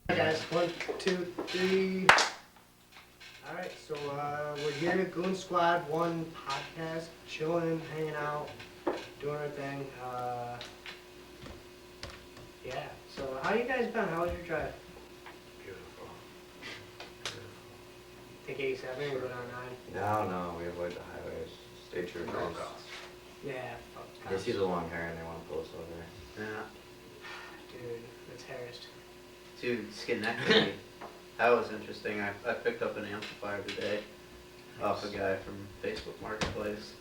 Hi guys, 1, 2, 3. Alright, so we're here at Goon Squad 1 podcast, chilling, hanging out, doing our thing. Yeah, so how you guys been? How was your drive? Beautiful. Take 87 or go down 9? No, we avoid the highways. Stay true. At all costs. Yeah, fuck. They see the long hair and they want to pull us over. Yeah. Dude, it's harassed. Dude, Schenectady. That was interesting. I picked up an amplifier today off a guy from Facebook Marketplace.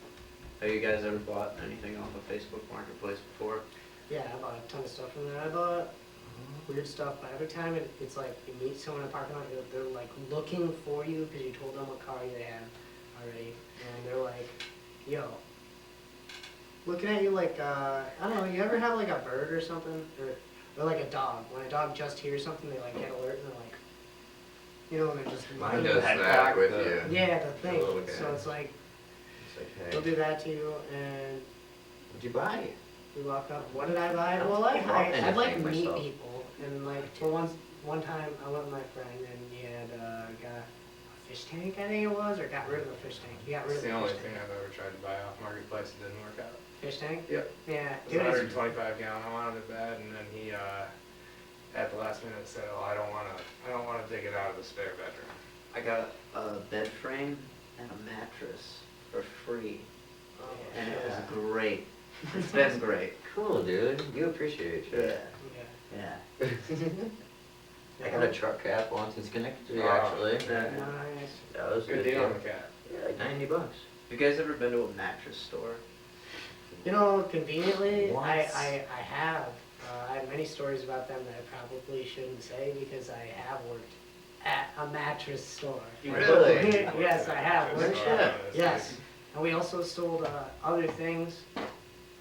Have you guys ever bought anything off of Facebook Marketplace before? Yeah, I bought a ton of stuff from there. I bought weird stuff, but every time it's like you meet someone in a parking lot, they're like looking for you because you told them what car they had already, and they're like, yo, looking at you like, I don't know, you ever have like a bird or something, or like a dog, when a dog just hears something, they like get alert and they're like, you know, they're just Mine looking. does that with you. Yeah, the thing, little guy. so it's like, It's they'll like, hey, do that to you, and what'd you buy? we walk up, what did I buy? Well, I bought I'd like anything meet myself. people, and like, for one time, I went with my friend, and he had, got a fish tank, I think it was, or got rid of the fish tank. He got rid It's of the the only fish thing tank. I've ever tried to buy off Marketplace. It didn't work out. Fish tank? Yep. Yeah, It dude, was it's, 125 gallon. I wanted it bad, and then he at the last minute said, "Oh, I don't want to dig it out of the spare bedroom." I got a bed frame and a mattress for free, oh, and it was yeah. great. It's been great. Cool, dude. You appreciate shit. Yeah. I got a truck cap once in Schenectady, Oh, actually. Yeah. Nice. That was a Good deal on the cat. Yeah, like $90. Have you guys ever been to a mattress store? You know, conveniently, What? I have. I have many stories about them that I probably shouldn't say because I have worked at a mattress store. Really? Yes, I have. Good shit. Yes. And we also sold other things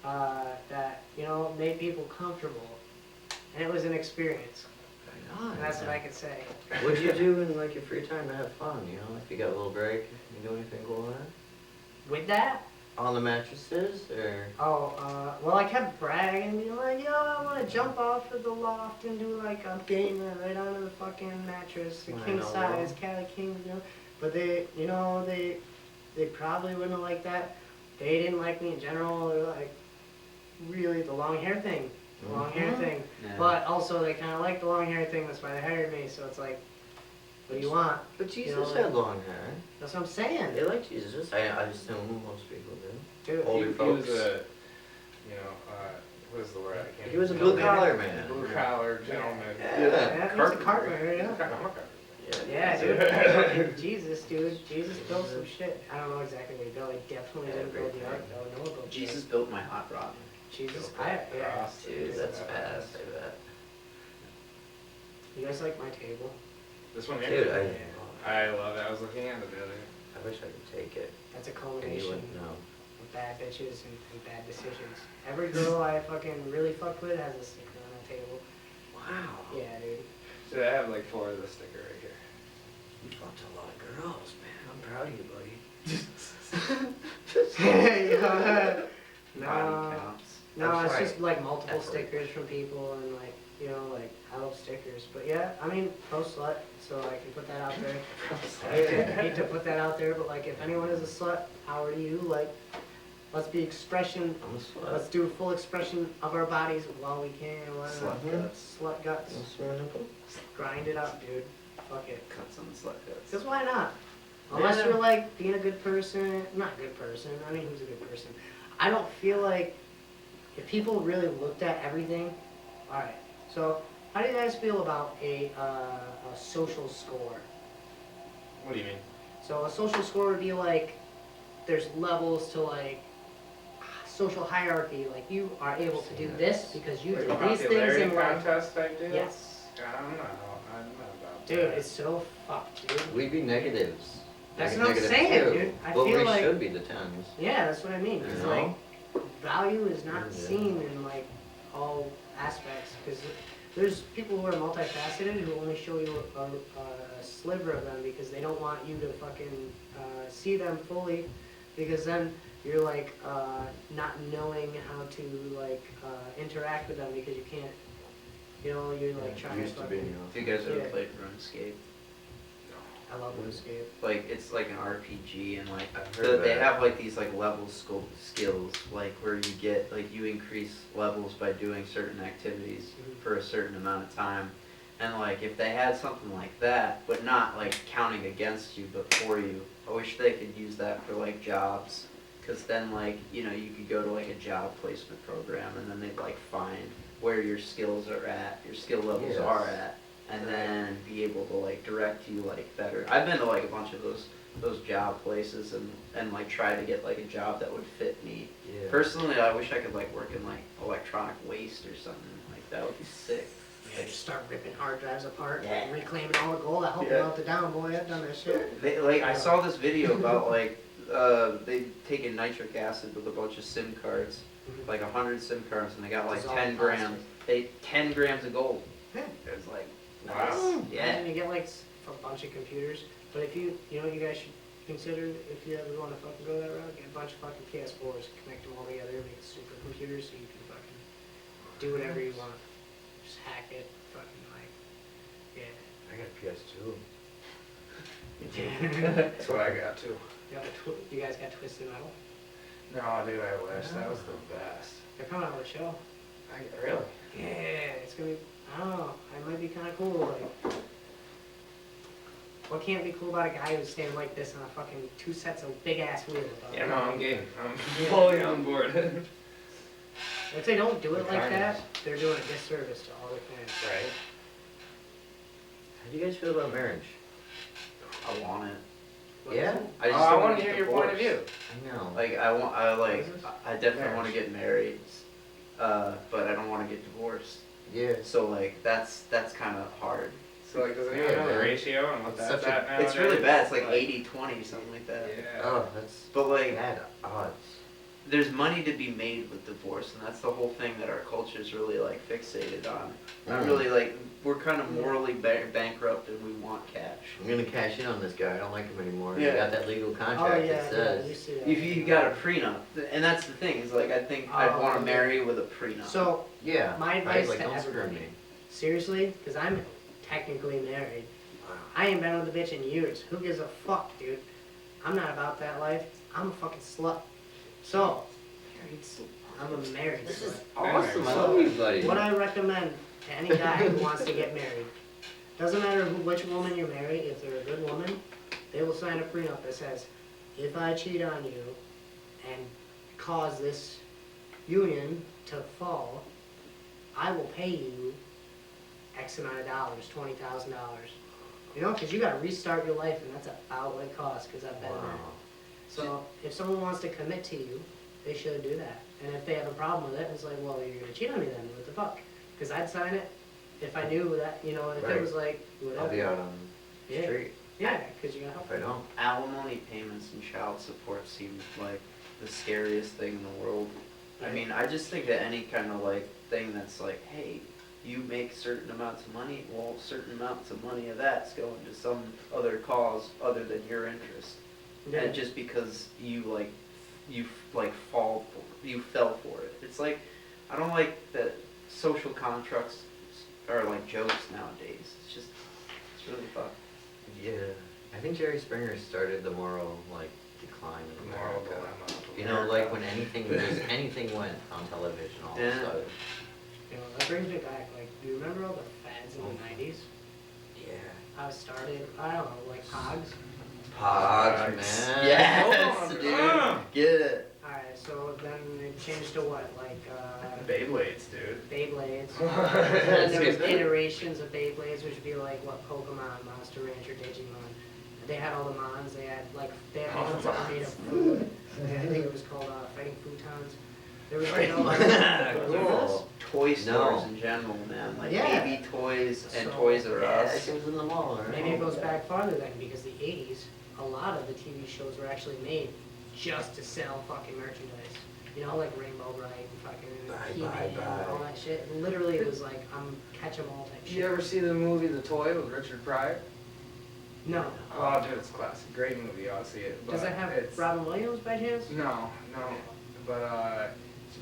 that, you know, made people comfortable. And it was an experience. And that's what I could say. What'd you do in like your free time to have fun, you know? If you got a little break, you do anything cool with that? With that, On the mattresses, or? well, I kept bragging, being like, yo, I want to jump off of the loft and do like a gamer right onto the fucking mattress, the I king know. size, Cali King, you know. But they, you know, they probably wouldn't have liked that. They didn't like me in general. They're like, really, the long hair thing. The long hair Mhm. thing. Yeah. But also, they kind of like the long hair thing. That's why they hired me. So it's like, what do you want? But Jesus know, like- had long hair. That's what I'm saying. They like Jesus. I assume most people do. Dude, Older He was folks. what is the word? I can't. He was a even- blue collar man. Blue collar gentleman. Yeah. yeah, he's a carpenter, yeah. I'm a carpenter. Yeah, dude. Fucking Jesus, dude. Jesus built some shit. I don't know exactly what he built. He definitely didn't build the ark, though. No one built the Jesus ark. built my hot rod. Jesus, built yeah. Dude, that's fast, I bet. You guys like my table? This one here. Dude, I love it. I was looking at it the other day. I wish I could take it. That's a And you culmination wouldn't know. of bad bitches and bad decisions. Every girl I fucking really fucked with has a sticker on her table. Wow. Yeah, dude. So I have like 4 of the sticker right here. You fucked a lot of girls, man. I'm proud of you, buddy. Yeah. Body counts. No, That's it's right. just like multiple Effort. stickers from people and like, you know, like I love stickers. But yeah, I mean, pro slut, so I can put that out there. I hate to put that out there, but like if anyone is a slut, how are you? Like, let's be expression, I'm a slut. let's do full expression of our bodies while we can. Why not? Slut guts. Slut guts. You swim in the pool? Grind it up, dude. Fuck it. Cuts on the slut guts. Because why not? Unless Yeah. you're like being a good person, not a good person, I mean who's a good person? I don't feel like, if people really looked at everything, alright, so how do you guys feel about a social score? What do you mean? So a social score would be like, there's levels to like, social hierarchy, like you are able to do this because you Like did a these things popularity in life. contest type deal? Yes. I don't know. I'm not about Dude, that. it's so fucked, dude. We'd be negatives. That's Like what I'm negative saying, 2. dude. I But feel we like- should be the 10s. Yeah, that's what I mean. It's You like, know? value is not Yeah. seen in like all aspects because there's people who are multifaceted who only show you a sliver of them because they don't want you to fucking see them fully because then you're like not knowing how to like interact with them because you can't You know, you're like trying Used to be, fucking- you know. Have you guys ever Yeah. played RuneScape? I love RuneScape. Like, it's like an RPG, and like I've heard they that. have like these like level skills, like where you get like you increase levels by doing certain activities Mhm. for a certain amount of time. And like if they had something like that, but not like counting against you, but for you, I wish they could use that for like jobs. Cause then like, you know, you could go to like a job placement program, and then they'd like find where your skills are at, your skill levels Yes. are at, and then be able to like direct you like better. I've been to like a bunch of those job places and like try to get like a job that would fit me. Yeah. Personally, I wish I could like work in like electronic waste or something. Like that would be sick. Yeah, just start ripping hard drives apart, Yeah. reclaiming all the gold. I hope Yeah. you melt it down, boy. I've done that shit. They, like I saw this video about like they'd taken nitric acid with a bunch of SIM cards, Mhm. like 100 SIM cards, and they got like Dissolved 10 plastic. grams. 10 grams of gold. Yeah. It was like, Wow. yeah. And you get like a bunch of computers. But if you know, you guys should consider if you ever want to fucking go that route, get a bunch of fucking PS4s, connect them all together, make supercomputers so you can fucking do whatever you want. Just hack it, fucking like, yeah. I got a PS2. That's what I got too. You guys got Twisted Metal? No, dude, I wish. That was the best. They're coming out with a show. Really? Yeah, it's gonna be, I don't know, it might be kinda cool, like. What can't be cool about a guy who's standing like this on a fucking 2 sets of big ass wheels? Dog? Yeah, no, I'm game. I'm Yeah. fully on board. If they don't do it The like that, kindness. they're doing a disservice to all their fans. Right? How do you guys feel about marriage? I want it. What Yeah? is it? I just I don't want get to hear your point of divorced. view. I know. Like I definitely want to Marriage. get married, but I don't want to get divorced. Yeah. So like that's kind of hard. So like, does anyone know the ratio and what It's that's such a- at nowadays? It's really bad. It's like 80-20, something like that. Yeah. Oh, that's But like bad odds. there's money to be made with divorce, and that's the whole thing that our culture is really like fixated on. Not Mm. really like we're kind of morally bankrupt and we want cash. I'm gonna cash in on this guy. I don't like him anymore. Yeah. You got that legal Oh, contract yeah, that yeah, you says. see that. If you got a prenup, and that's the thing is like I think I'd Oh, want yeah. to marry with a prenup. So, Yeah. my right? advice Like, to don't screw everybody, me. seriously, because I'm technically married, I ain't been with a bitch in years. Who gives a fuck, dude? I'm not about that life. I'm a fucking slut. So, I'm a married This slut. is awesome. I So, love you, buddy. What I recommend to any guy who wants to get married, doesn't matter which woman you marry, if they're a good woman, they will sign a prenup that says, if I cheat on you and cause this union to fall, I will pay you X amount of dollars, $20,000. You know, because you got to restart your life, and that's about what it costs, because I've been there. Wow. So if someone wants to commit to you, they should do that. And if they have a problem with it, it's like, well, you're gonna cheat on me then. What the fuck? Because I'd sign it if I knew that, you know, if Right. it was like whatever. I'll be out on the Yeah. street Yeah, because you're gonna help if I me. don't. Alimony payments and child support seem like the scariest thing in the world. I mean, I just think that any kind of like thing that's like, hey, you make certain amounts of money, well, certain amounts of money of that's going to some other cause other than your interest. Yeah. And just because you fell for it. It's like, I don't like that social contracts are like jokes nowadays. It's really fucked. Yeah. I think Jerry Springer started the moral like decline in The moral America. dilemma. You know, like when anything went on television all of Yeah. a sudden. You know, that brings me back. Like, do you remember all the fads in the '90s? Yeah. How it started? I don't know, like Pogs. Pogs, Pogs. man. Yes, Hold on, dude. ah. Get it. All right, so then it changed to what? Like Beyblades, dude. Beyblades. And then there was Skip that. iterations of Beyblades, which would be like what Pokemon, Monster Rancher, Digimon. They had all the mons. They had ones that were made of food. I think it was called fighting futons. There was like Cool. Toy stores No. in general, man. Like Yeah. baby toys and So- Toys R Yeah, Us. it was in the mall, right? Maybe it goes back farther then, because the '80s, a lot of the TV shows were actually made just to sell fucking merchandise. You know, like Rainbow Bright and fucking Bye, He-Man bye, bye. and all that shit. Literally, it was like catch 'em all type shit. You ever see the movie The Toy with Richard Pryor? No. Oh, dude, it's classic. Great movie. I'll see it. Does but it have it's, Robin Williams by chance? No, no. But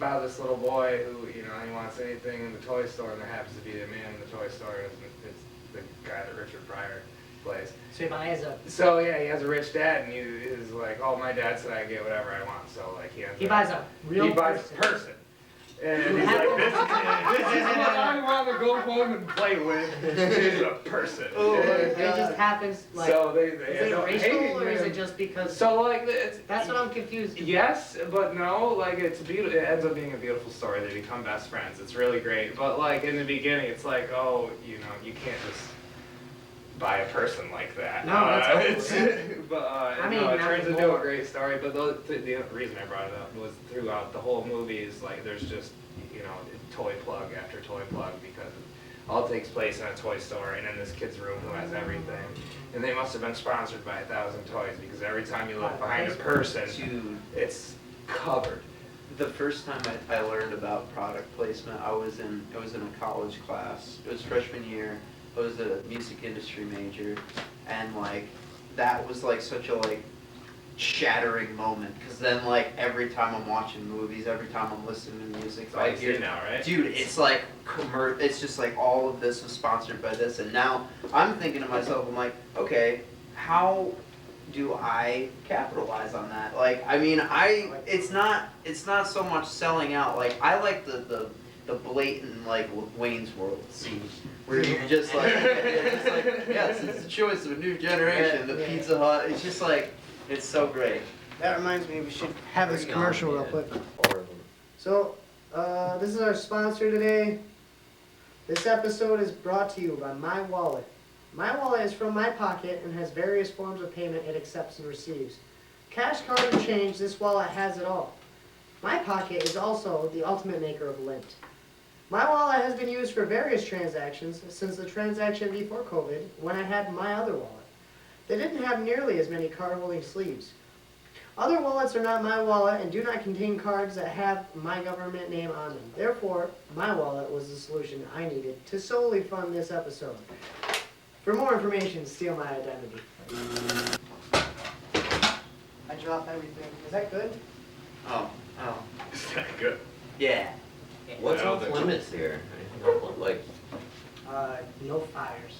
about this little boy who, you know, he wants anything in the toy store, and there happens to be a man in the toy store, and it's the guy that Richard Pryor plays. So he buys a. So yeah, he has a rich dad, and he is like, oh, my dad said I can get whatever I want. So like He buys a real he buys person. a person. And he's like, this is what I want to go home and play with. Is a person. Oh my It just happens like. So they is end it up hating racial or is him. it just because? So like it's That's what I'm confused. yes, but no. Like it's beautiful. It ends up being a beautiful story. They become best friends. It's really great. But like in the beginning, it's like, oh, you know, you can't just buy a person like that. No, that's it's, but I mean, no, it not turns into anymore. a great story. But the reason I brought it up was throughout the whole movie is like there's just, you know, toy plug after toy plug because it all takes place in a toy store and in this kid's room who has everything. And they must have been sponsored by 1,000 toys because every time you look behind a person, Dude, it's covered. the first time I learned about product placement, I was in a college class. It was freshman year. I was a music industry major, and like that was like such a like shattering moment because then like every time I'm watching movies, every time I'm listening to music, It's all you see now, right? dude, it's like it's just like all of this was sponsored by this, and now I'm thinking to myself, I'm like, okay, how do I capitalize on that? Like, I mean, it's not so much selling out. Like, I like the blatant like Wayne's World scene where you're just like, yes, it's the choice of a new generation. The Pizza Hut, it's just like, it's so great. That reminds me, we should have this Bring on, commercial real man. quick. Horrible. So, this is our sponsor today. This episode is brought to you by My Wallet. My Wallet is from my pocket and has various forms of payment it accepts and receives. Cash, card, or change, this wallet has it all. My Pocket is also the ultimate maker of lint. My wallet has been used for various transactions since the transaction before COVID when I had my other wallet. They didn't have nearly as many card-holding sleeves. Other wallets are not my wallet and do not contain cards that have my government name on them. Therefore, my wallet was the solution I needed to solely fund this episode. For more information, steal my identity. I dropped everything. Is that good? Oh, Is that good? yeah. What's I don't off think so. limits here? Anything off like? No fires.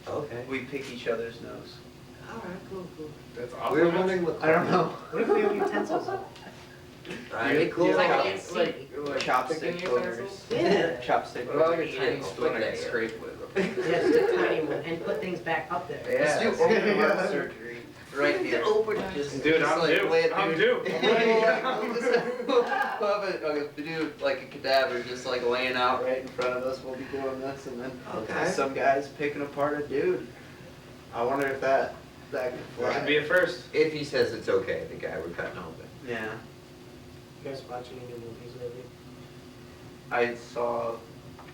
Okay. We pick each other's nose. Alright, cool. That's awesome. We were wondering what. I don't know. What if we have utensils on? Right, cool. It's like Like, it's like Chopstick picking holders. utensils? Yeah. Chopstick What about like a Yeah, tiny I'll spoon put I that can here. scrape with? Yeah, just a tiny one, and put things back up there. Yeah. Let's do open heart surgery right here. Dude, I'm due. lay a I'm dude- due. We'll have a dude, like a cadaver, just like laying out right in front of us. We'll be doing this, and then Okay. some guy's picking apart a dude. I wonder if that could That fly. could be a first. If he says it's okay, the guy we're cutting open. Yeah. You guys watch any new movies lately? I saw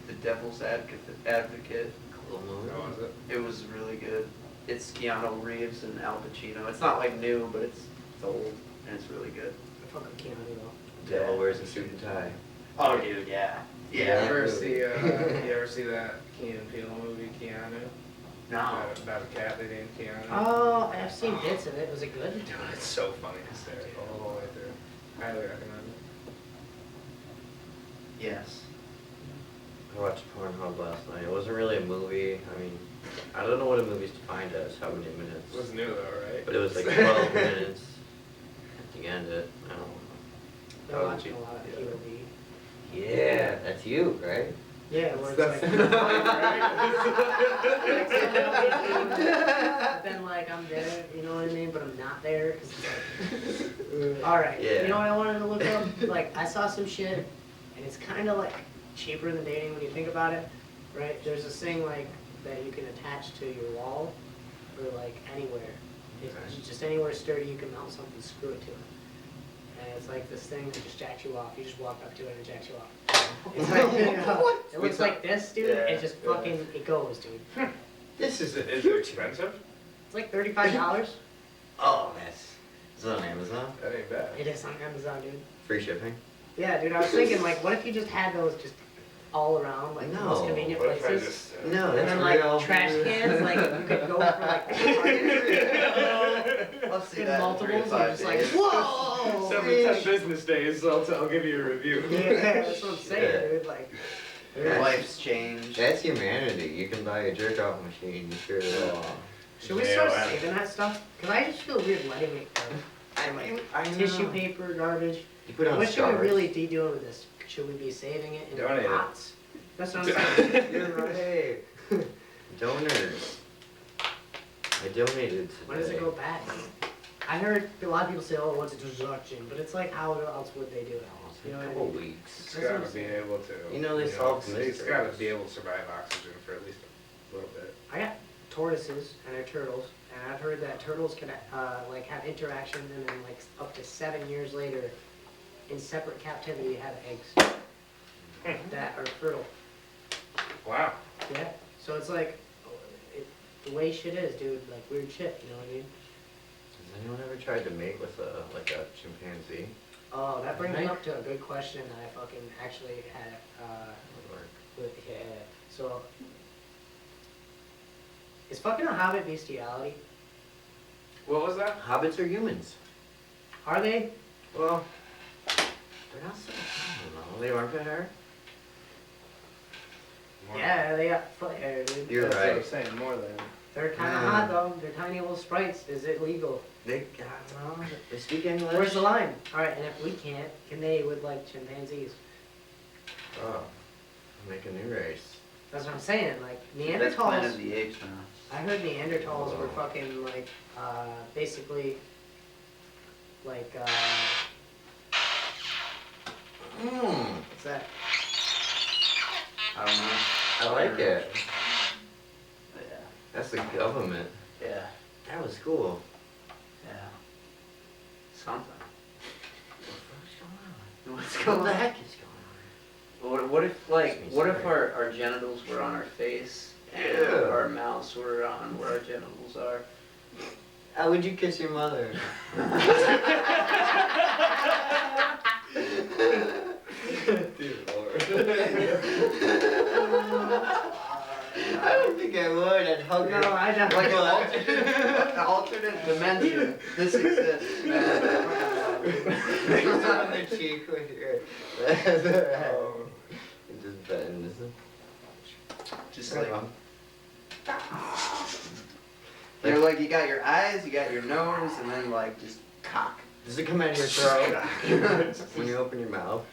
The Devil's Advocate. Cool movie. How was it? It was really good. It's Keanu Reeves and Al Pacino. It's not like new, but it's old and it's really good. I fuck with Keanu though. Devil wears a suit and tie. Oh, dude, yeah. You Yeah. ever see you ever see that Key and Peele movie, Keanu? No. About a cat they named Keanu. Oh, I've seen bits of it. Was it good? Dude, it's so funny, hysterical the whole way through. Highly recommend it. Yes. I watched Pornhub last night. It wasn't really a movie. I mean, I don't know what a movie's defined as, how many minutes. It was new though, right? But it was like 12 minutes. At the end, I don't know. Been How would watching you- a lot of yeah. POV. Yeah, that's you, right? Yeah, where it's That's like, the point, right? I've been like, I'm there, you know what I mean? But I'm not there. 'Cause it's like, all right. Yeah. You know what I wanted to look up? Like, I saw some shit, and it's kind of like cheaper than dating when you think about it, right? There's this thing like that you can attach to your wall, or like anywhere. It's just anywhere sturdy you can mount something, screw it to it. And it's like this thing that just jacks you off. You just walk up to it and it jacks you off. It's like, it looks like this, dude. Yeah, It just fucking, it goes, dude. This is Is it expensive? It's like $35. Oh, that's. Is it on Amazon? That ain't bad. It is on Amazon, dude. Free shipping? Yeah, dude, I was thinking, like, what if you just had those just all around, like the most No. convenient What if I places. just... No, And that's then like real. trash cans, like you could go for like I'll see in that in 3 to multiples. 5 You're just like, days. whoa! 7 to 10 business days, I'll give you a review. Yeah, that's what I'm saying, Yeah. dude. Like, Yeah. Life's changed. That's humanity. You can buy a jerk off machine. Sure. should we start saving that stuff? Cause I just feel weird letting it go. And like tissue paper, garbage. You put on What should we stars. really be doing with this? Should we be saving it in Donate it. pots? That's what I'm saying. You're right. Donors. I donated today. When does it go bad? I heard a lot of people say, "Oh, what's a destruction?" But it's like, how else would they do it? You know A what I couple mean? weeks. It's gotta be able to. You know, they solved It's mysteries. gotta be able to survive oxygen for at least a little bit. I got tortoises and they're turtles, and I've heard that turtles can like have interaction, and then like up to 7 years later, in separate captivity, have eggs that are fertile. Wow. Yeah. So it's like, the way shit is, dude. Like weird shit. You know what I mean? Has anyone ever tried to mate with a chimpanzee? Oh, that brings me Right. up to a good question that I fucking actually had. Would work. Yeah. So, is fucking a hobbit bestiality? What was that? Hobbits are humans. Are they? Well, they're not so. I don't know. They aren't hair. Yeah, they got foot hair, dude. You're That's what I'm right. saying, more than. They're kind of hot though. They're tiny little sprites. Is it legal? I don't know. They speak English. Where's the line? All right, and if we can't, can they with like chimpanzees? Oh, make a new race. That's what I'm saying. Like That's Planet Neanderthals. of the Apes now. I heard Neanderthals were fucking like, basically, like, Mmm. what's that? I don't know. I like it. Yeah. That's the government. Yeah. That was cool. Yeah. Something. What's What going the on? heck is going What if like Makes me what if sorry. our genitals were on our face and Ew. our mouths were on where our genitals are? on? How would you kiss your mother? Dear Lord. I don't think I would. I'd hug her. No, I don't. Like an alternate dimension. This exists, man. It's on the cheek with your. That's alright. Just bend this. Just like you're like you got your eyes, you got your nose, and then like just cock. Does it come out of your throat when you open your mouth?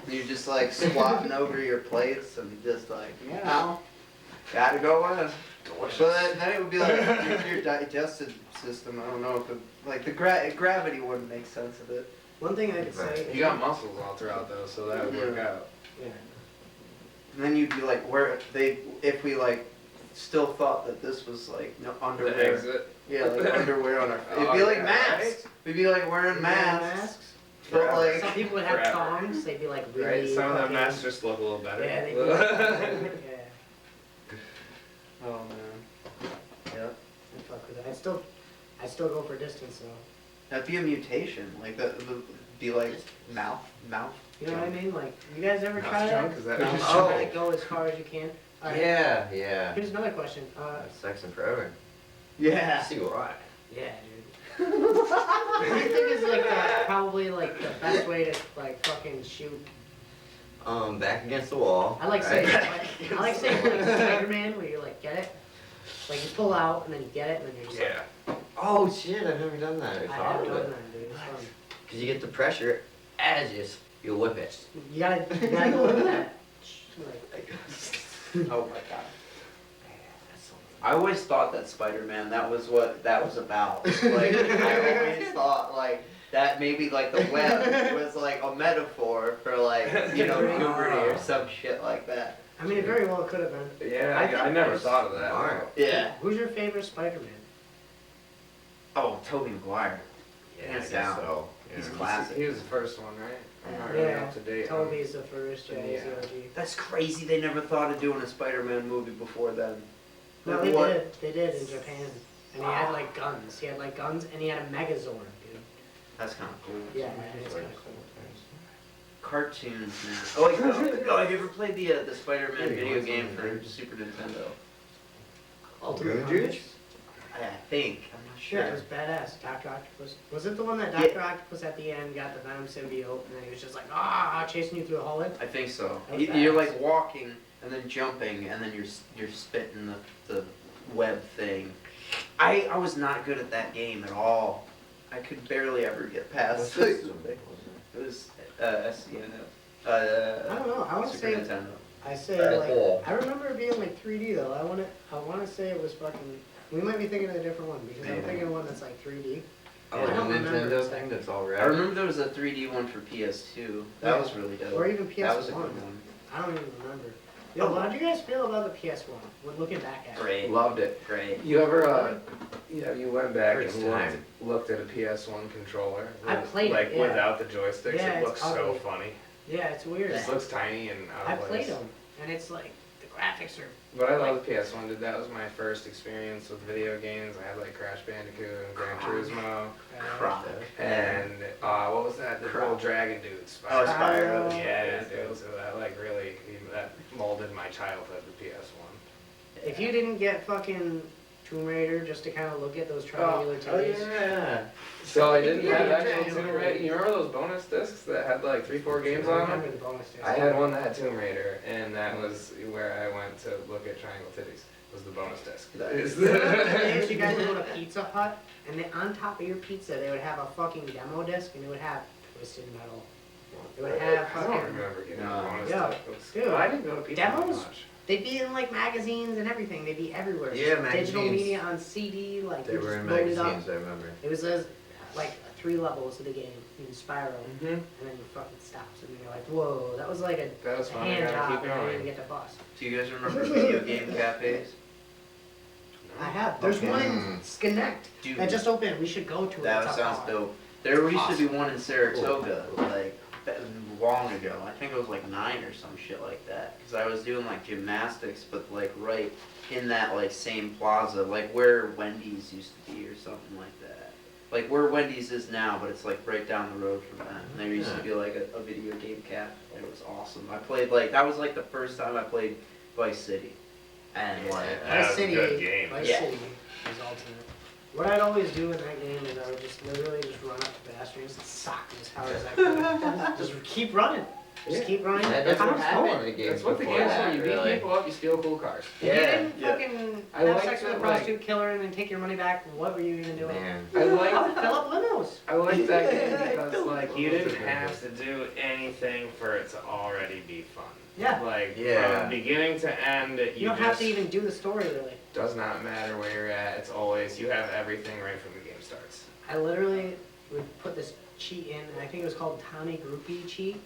You're just like squatting over your plates and just like, you know, gotta go in. So then it would be like your digestive system. I don't know if it, like the gravity wouldn't make sense of it. One thing I could say. You got muscles all throughout though, so that would work Yeah. out. Yeah. And then you'd be like, where they if we like still thought that this was like no The underwear. exit. Yeah, like underwear on our. It'd Oh, be like yeah, masks. right? We'd be like wearing masks. But Forever. like, Some people would have Forever. thongs. They'd be like really. Right? Some of them fucking- masks just look a little better. Yeah, they'd be like, yeah. oh man. Yep. I'd fuck with it. I'd still go for distance though. That'd be a mutation. Like that would be like mouth. You know what I mean? Like, you guys ever Mouth try junk, that? is that Mouth mouth junk, junk? like, go as far as you can. All right. Yeah. Here's another question. That's sex and forever. Yeah. See why? Yeah, dude. What do you think is like probably like the best way to like fucking shoot? Back against the wall. I like right? saying like Spider-Man, where you like get it, like you pull out and then you get it and then you're just Yeah. Oh shit! I've never done that. like, I thought have of done it. that, dude. It's fun. Cause you get the pressure as you whip it. You gotta go with that. Like, Oh my god. I always thought that Spider-Man, that was what that was about. Like, I always thought, like, that maybe, like, the web was, like, a metaphor for, like, you know, puberty or some shit like that. I mean, it very well could have been. Yeah, I I think never there's- thought of that. Smart. Yeah. Who's your favorite Spider-Man? Oh, Tobey Maguire. Yeah, I Hands guess down. so. He's Yeah. classic. He was the first one, right? I'm not really Yeah, up to date. Toby's the first. Yeah, he's the Yeah. OG. That's crazy, they never thought of doing a Spider-Man movie before then. No, Like, they what? did. They did in Japan. And he had like guns. He had like guns and he had a Megazord, dude. That's kind of cool. Yeah, it's kind of cool. Cartoons, man. Oh, have you ever played the Spider-Man video game for Super Nintendo? Ultimate Goon Carnage? Juice? I think. I'm not sure. Yeah, it was badass. Dr. Octopus. Was it the one that Dr. Octopus at the end got the Venom symbiote and then he was just like, chasing you through the hallway? I think so. That was You're badass. like walking and then jumping and then you're spitting the web thing. I was not good at that game at all. I could barely ever get past it. It was SCNF. I don't know. I want to Super say, Nintendo. I say like, I remember it being like 3D though. I want to say it was fucking. We might be thinking of a different one because I'm Maybe. thinking of one that's like 3D. Oh, I the don't remember Nintendo exactly. thing that's all I red. remember there was a 3D one for PS2. That Yeah. was really dope. Or even PS1. That was a good one. I don't even remember. Yo, how did you guys feel about the PS1? When looking back at it. Great. Loved it. Great. You ever, you went back First and time. looked at a PS1 controller? I played it, like yeah. without the joysticks. Yeah, It looks it's so ugly. funny. Yeah, it's weird. It looks tiny and out I of place. played them, and it's like the graphics are. But I love the PS1. Did that was my first experience with video games. I had like Crash Bandicoot and Gran Turismo, Croc. and what was that? The little dragon dudes. Oh, Spyro. Yeah, dude. So that like really that molded my childhood. The PS1. If you didn't get fucking Tomb Raider just to kind of look at those triangular titties. yeah. So I didn't Yeah, have yeah, actual yeah. Tomb Raider. You remember those bonus discs that had like 3-4 games I on remember them? the bonus disc. I had one that had Tomb Raider, and that was where I went to look at triangle titties. Was the bonus disc. Days you guys would go to Pizza Hut, and then on top of your pizza they would have a fucking demo disc, and it would have Twisted Metal. It would have I don't fucking. remember getting No. a bonus Yeah, disc. dude. I didn't go to Pizza Hut Demos? much. They'd be in like magazines and everything. They'd be everywhere. Yeah, Just digital magazines. media on CD, like They you were just in load it up. magazines, I remember. It was like 3 levels of the game in Spiral, Mm-hmm. and then you fucking stops, and you're like, whoa, that was like a That was fun. I hand gotta job, keep and I didn't going. get to bust. Do you guys remember video game cafes? I have. There's one in Schenectady Dude, that just opened. We should go to it. that It's sounds up dope. There used to be one in Saratoga, like long ago. I think it was like 9 or some shit like that. Cause I was doing like gymnastics, but like right in that like same plaza, like where Wendy's used to be or something like that. Like where Wendy's is now, but it's like right down the road from that. And there used to be like a video game cafe. And it was awesome. I played like that was like the first time I played Vice City, and like That was Vice a City. good game. Vice Yeah. City is ultimate. What I'd always do in that game is I would just literally just run up to pedestrians and sock them as hard as I could. Just keep running. Just Yeah. keep running. That's How what much happened more? in the games That's what the before game's that, for. You beat really. people up, you steal cool cars. If you didn't Yeah. fucking I have like sex with a that, prostitute, kill her, and then take your money back, what were you even doing? Man. I I like would fill up limos. I like that game Yeah, because like you didn't have to do anything for it to already be fun. Yeah. Like Yeah. from beginning to end, You don't have to even do the story really. does not matter where you're at. It's always you have everything right from the game starts. I literally would put this cheat in, and I think it was called Tommy Groupie cheat.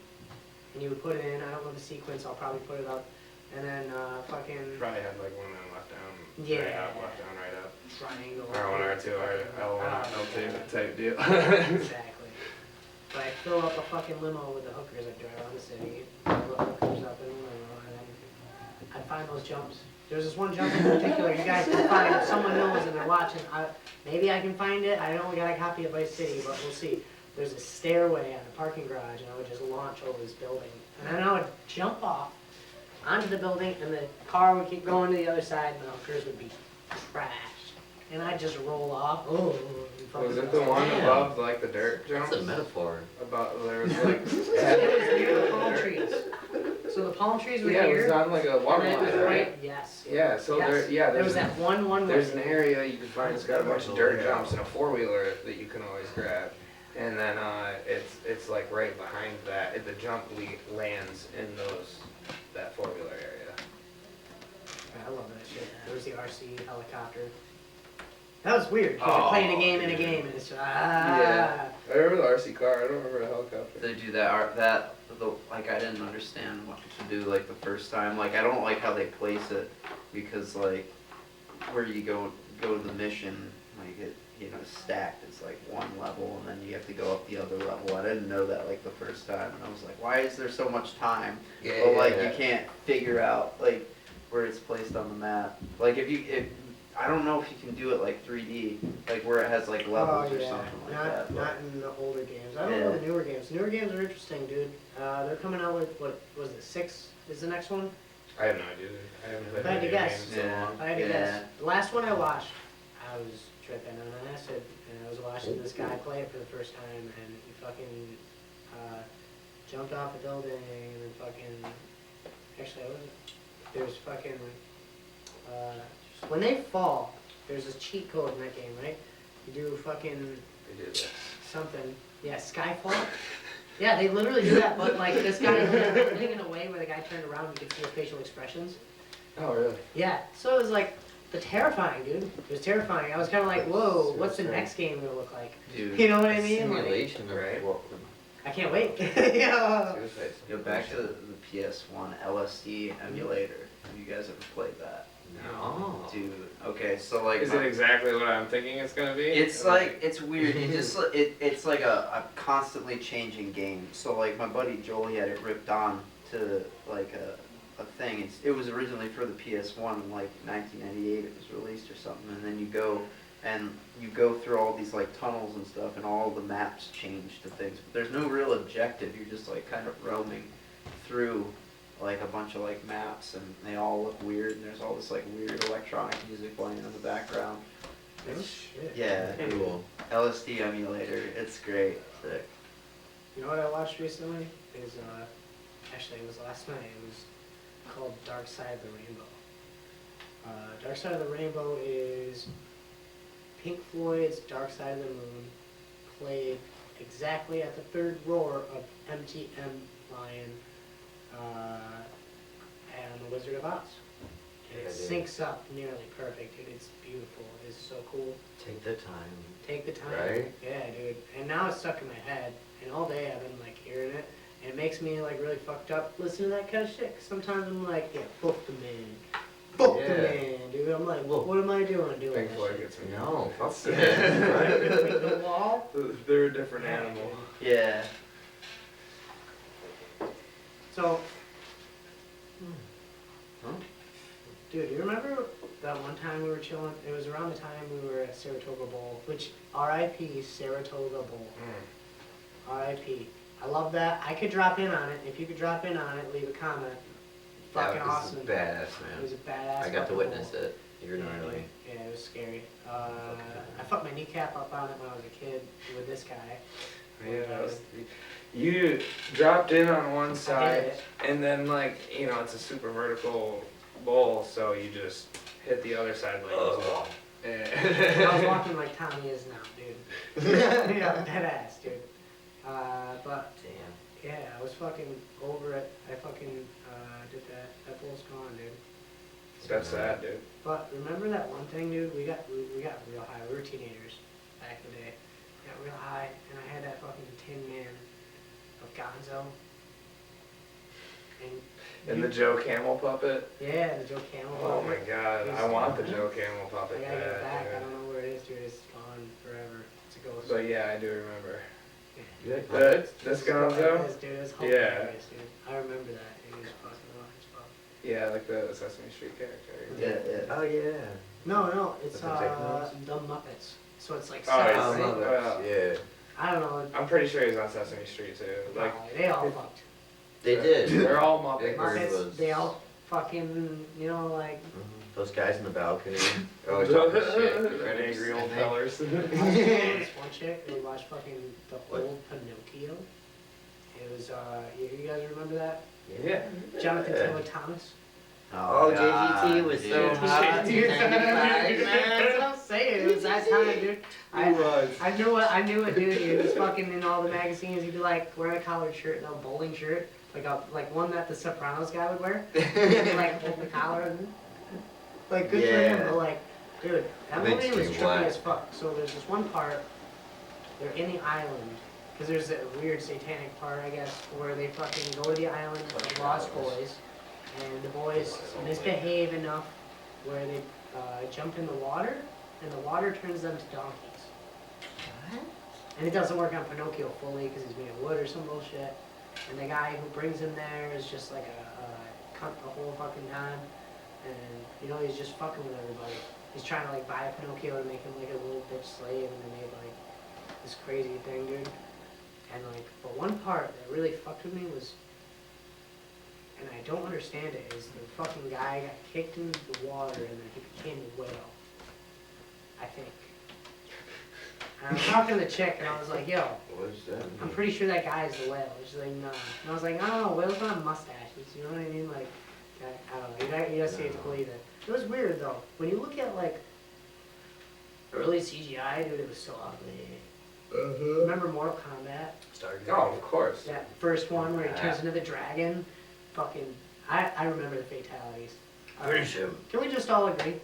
And you would put it in, I don't know the sequence, I'll probably put it up. And then fucking Probably had like one on left down, right Yeah. up, left down, right up. triangle. R1, R2, L1, L2 type deal. Exactly. But I fill up a fucking limo with the hookers. I'd drive around the city, fill the hookers up in the limo, and then I'd find those jumps. There's this one jump in particular you guys can find if someone knows and they're watching. Maybe I can find it. I know we got a copy of Vice City, but we'll see. There's a stairway on the parking garage, and I would just launch over this building. And then I would jump off onto the building, and the car would keep going to the other side, and the hookers would be trashed. And I'd just roll off. Oh, Was it the one Damn. above like the dirt jumps? That's a metaphor. About there was like It was near the palm trees. So the palm trees were yeah, it was here, on like a and water then it was line, right? right. Yes. Yeah, so Yes. there, yeah, There was there's that one there's way. an area you can find. It's got a bunch of dirt jumps and a 4-wheeler that you can always grab, and then it's like right behind that. The jump lands in that 4-wheeler area. I love that shit. There was the RC helicopter. That was weird. Because you're Oh, playing a game in a yeah. game, and it's Yeah. I remember the RC car. I don't remember the helicopter. they do like I didn't understand what to do like the first time. Like I don't like how they place it because like where you go to the mission, like it stacked. It's like one level and then you have to go up the other level. I didn't know that like the first time, and I was like, why is there so much time? But like you can't figure out like where it's placed on the map. Like if I don't know if you can do it like 3D, like where it has like levels Oh, or yeah. something like Not, that. not But in the older games. I don't know Yeah. the newer games. Newer games are interesting, dude. They're coming out with, what was it, 6 is the next one? I have no idea. I haven't played If I had to video guess. games in so Yeah. long. If I had to Yeah. guess, the last one I watched, I was tripping on acid, and I was watching this guy play it for the first time, and he fucking jumped off a building, and then fucking, actually I wasn't, there's fucking, when they fall, there's this cheat code in that game, right? You do fucking They did that. something, yeah, Skyfall. Yeah, they literally do that, but like this guy did everything in a way where the guy turned around and you could see his facial expressions. Oh, really? Yeah, so it was like, terrifying, dude. It was terrifying. I was kind of like, whoa, what's the next game gonna look like? dude, You know what I mean? Like, Simulation of Right. what I can't wait. Yeah. Suicide yo, back to the PS1 LSD emulator. Have you guys ever played that? No. Dude, okay, so like Is it exactly what I'm thinking it's gonna be? it's like it's weird. You just it's like a constantly changing game. So like my buddy Joel, he had it ripped on to like a thing. It was originally for the PS1 in like 1998. It was released or something, and then you go through all these like tunnels and stuff, and all the maps change to things. But there's no real objective. You're just like kind of roaming through like a bunch of like maps, and they all look weird. And there's all this like weird electronic music playing in the background. Oh, shit. Yeah, Cool. LSD emulator. It's great. Sick. You know what I watched recently? Is actually it was last night. It was called Dark Side of the Rainbow. Dark Side of the Rainbow is Pink Floyd's Dark Side of the Moon, played exactly at the third roar of MGM Lion and The Wizard of Oz. And Yeah, it dude. syncs up nearly perfect, dude. It's beautiful. It's so cool. Take the time. Take the time. Right? Yeah, dude. And now it's stuck in my head, and all day I've been like hearing it, and it makes me like really fucked up listening to that kind of shit. 'Cause sometimes I'm like, yeah, fuck the man. Fuck the Yeah. man, dude. I'm like, what am I doing doing Pink that Floyd shit? gets me. No, fuck Yeah. that. The wall? They're a different animal. Yeah. So, Huh? dude, you remember that one time we were chilling? It was around the time we were at Saratoga Bowl, which R.I.P. Saratoga Bowl. R.I.P. I love that. I could drop in on it. If you could drop in on it, leave a comment. Fucking That was awesome. badass, It was man. a badass. I got to fucking witness bowl. it. You're gnarly. Yeah, it was scary. I fucked my kneecap up on it when I was a kid with this guy. Yeah, that was, you dropped in on one I side, did it. and then like, you know, it's a super vertical bowl, so you just hit the other side like it was a wall. I was walking like Tommy is now, dude. Yeah, dead ass, dude. But Damn. yeah, I was fucking over it. I fucking did that. That bowl's gone, dude. That's sad, dude. But remember that one thing, dude? We got real high. We were teenagers back in the day. We got real high, and I had that fucking Tin Man of Gonzo. And the Joe Camel puppet. Yeah, the Joe Camel. Oh my puppet. god, I want the Joe Camel I puppet gotta get it back. I bad, don't know where it is, dude. It's gone forever. It's a ghost. But yeah, I do remember. You like This Gonzo? This dude is Yeah. hilarious, dude. I remember that. It was fucking wild as fuck. Yeah, like the Sesame Street character. Yeah, yeah. Oh, yeah. No, it's With the technos? the Muppets. So it's like Oh, separate, it's- right? well, Yeah. I don't know. I'm pretty sure he's on Sesame Street too. Like, They all fucked. They did. they're all Muppets. Muppets. Muppets, was- they all fucking, you know, like. Mhm. Those guys in the balcony. Always talking shit. And angry old fellers. This one chick, we watched fucking the old Pinocchio. It was, you guys remember that? Yeah. Jonathan Yeah. Taylor Thomas. Oh, JGT God, was dude. so hot. Dude, 95, that's what I'm saying. It was that time, dude. was. I knew it, dude. He was fucking in all the magazines. He'd be like wearing a collared shirt and a bowling shirt, like one that the Sopranos guy would wear. He'd be like hold the collar and like good for him. Yeah. But like, dude, that movie was Mainstream trippy black. as fuck. So there's this one part. They're in the island because there's a weird satanic part, I guess, where they fucking go to the island of lost boys, and the boys misbehave enough where they jump in the water, and the water turns them to donkeys. And it doesn't work on Pinocchio fully because he's made of wood or some bullshit. And the guy who brings him there is just like a cunt the whole fucking time. and you know he's just fucking with everybody. He's trying to like buy a Pinocchio to make him like a little bitch slave, and they made like this crazy thing, dude. And like, but one part that really fucked with me was, and I don't understand it, is the fucking guy got kicked into the water and then he became a whale. I think. And I was talking to the chick and I was like, yo, What is that? I'm pretty sure that guy is the whale. She's like, no. And I was like, I don't know, whales don't have mustaches, you know what I mean? Like, I don't know, you gotta see it to believe it. It was weird though. When you look at like, early CGI, dude, it was so ugly. Remember Mortal Kombat? Oh, of course. That first one where he turns into the dragon? Fucking, I remember the fatalities. Finish him. Can we just all agree?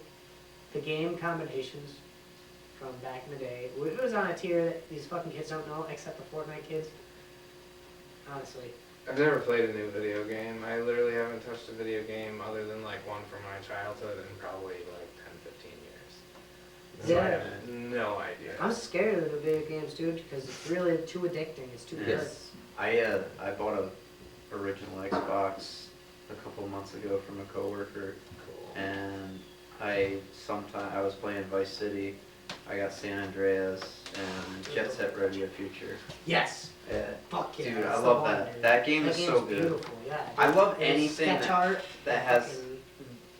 The game combinations from back in the day, it was on a tier that these fucking kids don't know, except the Fortnite kids. Honestly. I've never played a new video game. I literally haven't touched a video game other than like one from my childhood in probably like 10, 15 years. So I Yeah. have no idea. I'm scared of the video games, dude, because it's really too addicting. It's too good. Yes. I bought a original Xbox a couple months ago from a coworker, and I was playing Vice City. I got San Andreas and Jet Set Radio Future. Yes. Yeah. Fuck yeah. Dude, that's I the love one, that. dude. That game is game's so good. Beautiful, yeah. I dude. love And anything sketch art that has fucking-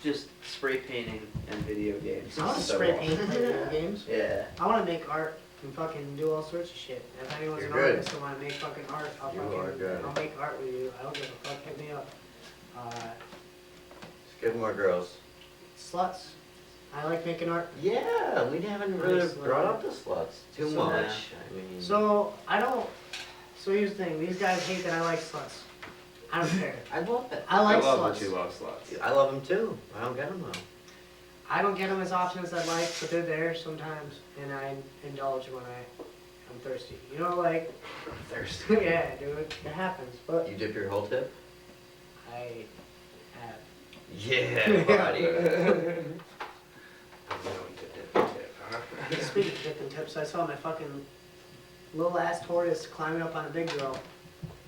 just spray painting and video games. I want to It's so spray awesome. paint video games. Yeah. I want to make art and fucking do all sorts of shit. If anyone's You're an good. artist and want to make fucking art, I'll You are good. I'll make art with you. I don't give a fuck. Hit me up. Just get more girls. Sluts. I like making art. Yeah, we haven't really Nice, brought up the sluts too So- much. I mean, So I don't. So here's the thing. These guys hate that I like sluts. I don't care. I love it. I like I love sluts. that you love sluts. I love them too. I don't get them though. I don't get them as often as I'd like, but they're there sometimes, and I indulge when I'm thirsty. You know, like Thirsty. yeah, dude, it happens. But You dip your whole tip? I have. Yeah, buddy. I'm going to dip the tip, huh? Speaking of dipping tips, I saw my fucking little ass tortoise climbing up on a big girl.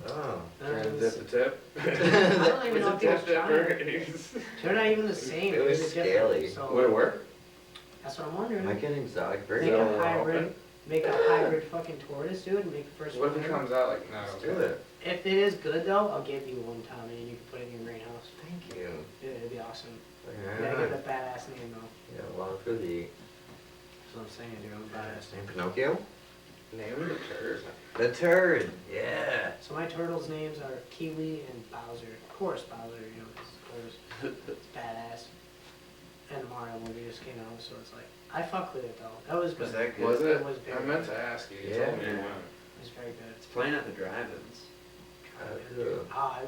Oh. Trying to dip the tip? I don't even know if he was Dip trying. dipper. They're not even the same. It was They're different, scaly. so Would it work? that's what I'm wondering. Am I getting exotic bird? Make So a we're hybrid. open? Make a hybrid fucking tortoise, dude, and make the first What one. if it there. comes out like, no, Let's do okay. it. If it is good though, I'll give you one, Tommy, and you can put it in your greenhouse. Thank you. Yeah, it'd be awesome. Yeah. You gotta give it a badass name though. Yeah, a lot of food to eat. That's what I'm saying, dude. I'm badass. Name Pinocchio? Name of the turd. The turd. Yeah. So my turtles' names are Kiwi and Bowser. Of course, Bowser, you know, 'cause of course it's badass. And the Mario movie just came out, so it's like I fuck with it though. That was good. Was that good? Was it? It was very I meant good. to ask you. You Yeah. told me you Yeah. weren't. It was very good. It's playing at the drive-ins. Good. Ah,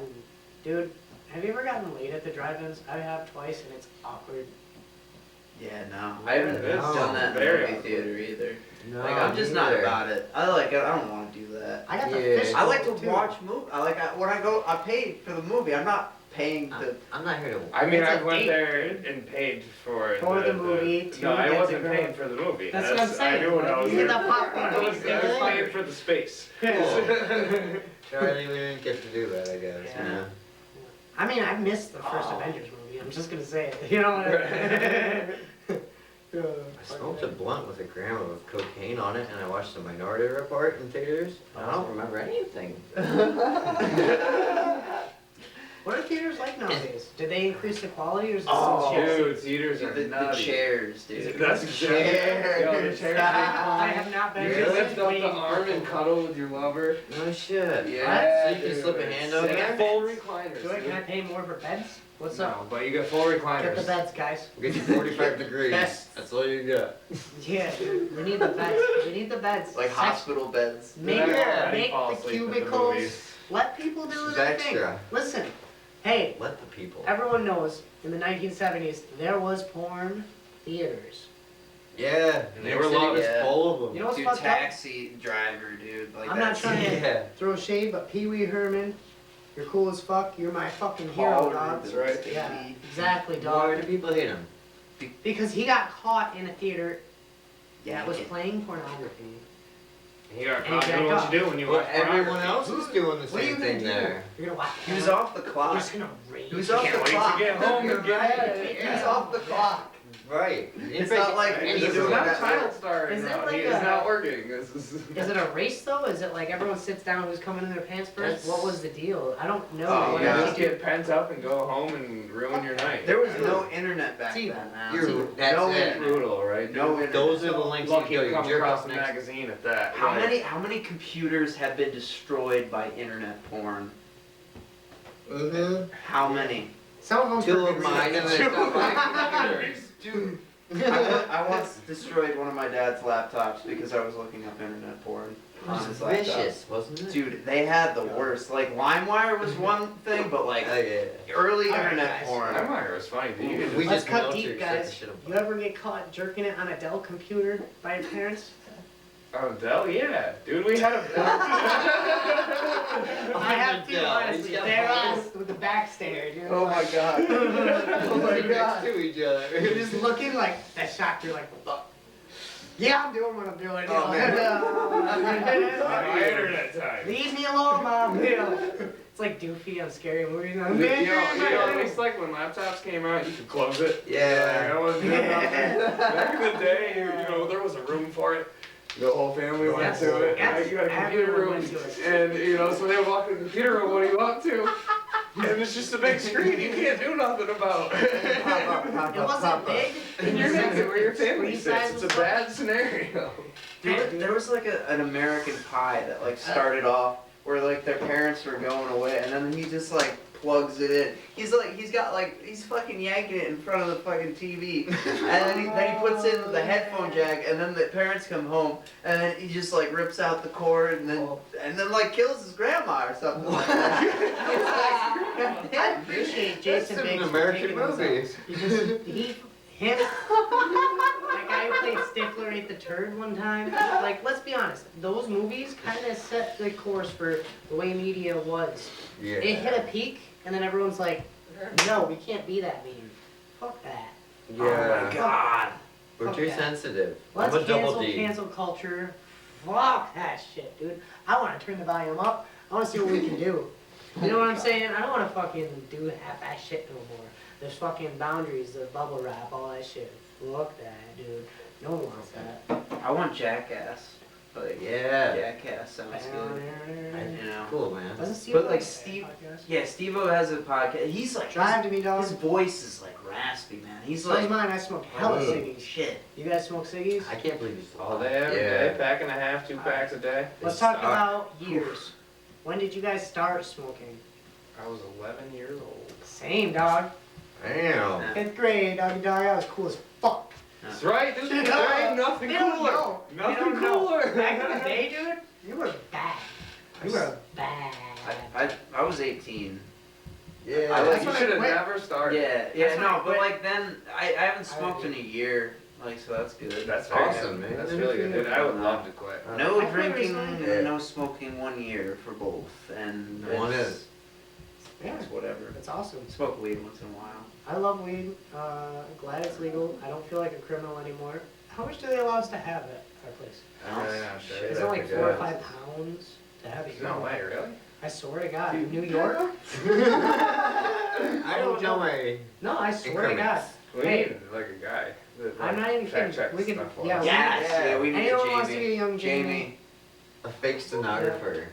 dude, have you ever gotten late at the drive-ins? I have twice, and it's awkward. Yeah, no. I haven't been. done that in the Very movie awkward. theater either. No, Like, I'm just not neither. about it. I don't want to do that. I got the Yeah. fish. I like to bowl, too. watch movies. When I go, I pay for the movie. I'm not paying to. I'm not here to. I mean, It's a I went date, there dude. and paid for The movie, to No, I get the wasn't girl. paying for the movie. That's what I'm saying. I knew what I was You get doing. the popcorn. I was paying for the space. Charlie, we didn't get to do that, I guess. Yeah. I mean, I missed the first Oh. Avengers movie. I'm just gonna say it. You know what I smoked a blunt with a gram of cocaine on it, and I watched the Minority Report in theaters. I don't remember anything. What are theaters like nowadays? Did they increase the quality or is it Oh, still cheap? Dude, theaters are The nutty. chairs, dude. That's exactly. Yo, the chairs. I have not been. You Really? can lift up the waiting arm for- and cuddle with your lover. No shit. Yeah, So you can slip a hand over Sick. there? Full recliners. Do I, can I dude. pay more for beds? What's No, up? but you get full recliners. Get the beds, guys. We'll get you 45 degrees. Yes. That's all you got. Yeah, dude, we need the beds. We need the beds. Like Sex- hospital beds. Make, Yeah. make Fall the asleep at the cubicles. movies. Let people do It's their thing. extra. Listen, hey, Let the people. everyone knows in the 1970s there was porn theaters. Yeah. And they New were York City loved. was Yeah. full of them. You know what's Dude, fucked up? taxi driver, dude. Like I'm not that's trying to Yeah. throw shade, but Pee Wee Herman, you're cool as fuck. You're my fucking hero, Paul dog. Rubens, right. Yeah, baby. exactly, Why dog. do people hate him? Because he got caught in a theater Yeah, that was yeah. playing pornography. You are And caught jacked doing what off. you do when you Well, watch everyone pornography. else is doing the What are you same gonna thing do? there. You're gonna watch. He was off the You're clock. just gonna rage. He was off Can't the wait to clock. get home and get Right. at it. He was off the clock. Right. It's not like This he's is doing not that. child star Is it now. like He is a- not working. This is. Is it a race though? Is it like everyone sits down who's coming in their pants first? That's- What was the deal? I don't know. Oh, what You yeah. else just to get pent up and go home and ruin your night. There was no internet back See, then, man. That's no it. internet. Brutal, right? No internet. Those are the links Lucky you go. to You come jerk across off the next. magazine at that. How Right. many computers have been destroyed by internet porn? Mm-hmm. How many? Some of them's Two for of good mine reasons. and then Dude, I once destroyed one of my dad's laptops because I was looking up internet porn It on was his laptop. vicious, wasn't it? Dude, they had the worst. Like LimeWire was one thing, but like Oh, yeah. early All right, internet guys. porn. Empire was funny, dude. You could We just- Let's just cut military deep, set the guys. shit up. You ever get caught jerking it on a Dell computer by your parents? Oh, Dell, yeah. Dude, we had a. I have to, Dell. honestly. He's got They're one. us with the back stare, dude. Oh my god. Oh my Next god. to each other. You're just looking like that shocked. You're like, fuck. Yeah, I'm doing what I'm doing. Oh, My internet time. Leave me alone, mom. You know, it's like Doofy on Scary Movies. You know, it's like when laptops came out, you could close it. Yeah. Like, I wasn't doing nothing. Back in the day, you know, there was a room for it. The whole family went Yes. to it. Yes. Like, you had a computer Everyone room, went to it. and you know, so they would walk in the computer room. What are you up to? And it's just a big screen. You can't do nothing about. It wasn't big. And you're making where your family Screen size sits. It's a was bad scenario. There was like an American Pie that like started off where like their parents were going away, and then he just like plugs it in. He's fucking yanking it in front of the fucking TV, and then he puts in the headphone jack, and then the parents come home, and then he just like rips out the cord, and then like kills his grandma or something like that. I appreciate Jason That's an Biggs for American taking those movie. out. Because that guy who played Stifler ate the turd one time. Like, let's be honest, those movies kind of set the course for the way media was. Yeah. It hit a peak, and then everyone's like, no, we can't be that mean. Fuck that. Oh my Yeah. god. We're Fuck too that. sensitive. Let's I'm a double cancel D. cancel culture. Fuck that shit, dude. I want to turn the volume up. I want to see what we can do. You know what I'm saying? I don't want to fucking do half-ass shit no more. There's fucking boundaries, the bubble wrap, all that shit. Fuck that, dude. No one wants that. I want Jackass. Like Yeah. Jackass sounds good. You know. Cool, man. Doesn't Steve But, like, have a Steve- podcast? Yeah, Steve-O has a podcast. He's like Drive to me, dog. his voice is like raspy, man. He's So is like mine. I smoke hella Oh. ciggies. shit. You guys smoke ciggies? I can't believe he's still All alive. day, every Yeah. day, pack and a half, 2 packs a day. Let's It's talk stuck. about years. When did you guys start smoking? I was 11 years old. Same, dog. Damn. 5th grade, doggy dog. I was cool as fuck. That's right, dude. Shut There up. ain't nothing They don't cooler. know. They Nothing don't know. cooler. Back in the day, dude, you were bad. You were bad. I was 18. Yeah. I Like, was- you when I should have quit. never started. Yeah, That's when I no, but quit. like then I haven't I smoked in did. a year, like so that's good. That's very Awesome, good. man. That's really good, dude. I would love to quit. No I quit drinking recently. and no smoking 1 year for both, and One it's- is. Yeah, it's whatever. it's awesome. Smoke weed once in a while. I love weed. Glad it's legal. I don't feel like a criminal anymore. How much do they allow us to have at our place? Yeah, sure. Is it like 4 or 5 pounds to have it? No way, really? I swear to God, in New York? I don't know my. No, I swear to God. We Hey. need like a guy. That, I'm not even fact kidding. checks We could- stuff for yeah, us. we- Yes, yeah, we need Anyone a wants to Jamie. be a young Jamie? A fake stenographer.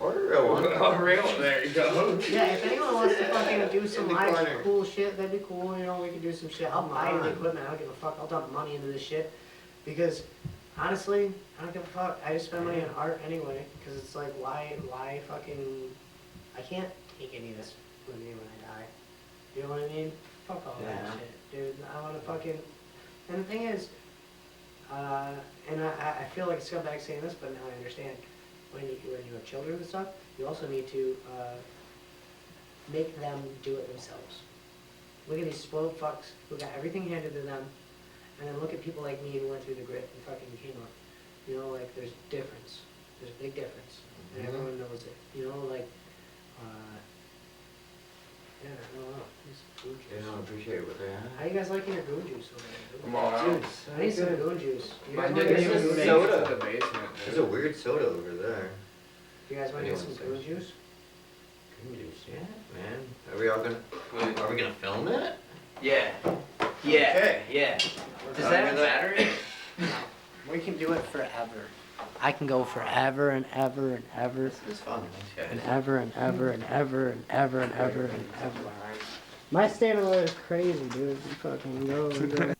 Or a real one. Oh, real? There you go. Yeah, if anyone wants to fucking do some In the live corner. cool shit, that'd be cool. You know, we could do some shit. I'll buy Come the on. equipment. I don't give a fuck. I'll dump money into this shit. Because, honestly, I don't give a fuck. I just spend money on art anyway. Because it's like, why fucking... I can't take any of this with me when I die. You know what I mean? Fuck all that Yeah. shit, dude. I want to fucking... And the thing is, and I feel like a scumbag saying this, but now I understand. When you have children and stuff, you also need to make them do it themselves. Look at these spoiled fucks who got everything handed to them, and then look at people like me who went through the grit and fucking came up. You know, like there's difference. There's a big difference, and Mhm. everyone knows it. You know, like Yeah, I don't know. Need some Goon They juice. don't appreciate what they How have. you guys liking your Goon juice over there? I'm all out. I need some Goon juice. You My guys want to nigga get some Goon Goon juice? juice? Soda. to the basement. There's a weird soda over there. You guys want to get some Anyone Goon says. juice? Goon juice, yeah, man. Are we all gonna, are we gonna film it? Yeah. Yeah. Okay. Yeah. Does that have batteries? No. We can do it forever. I can go forever and ever and ever This is fun. Thanks, and guys. ever and ever and ever and ever and ever and ever. My stamina is crazy, dude. You fucking go.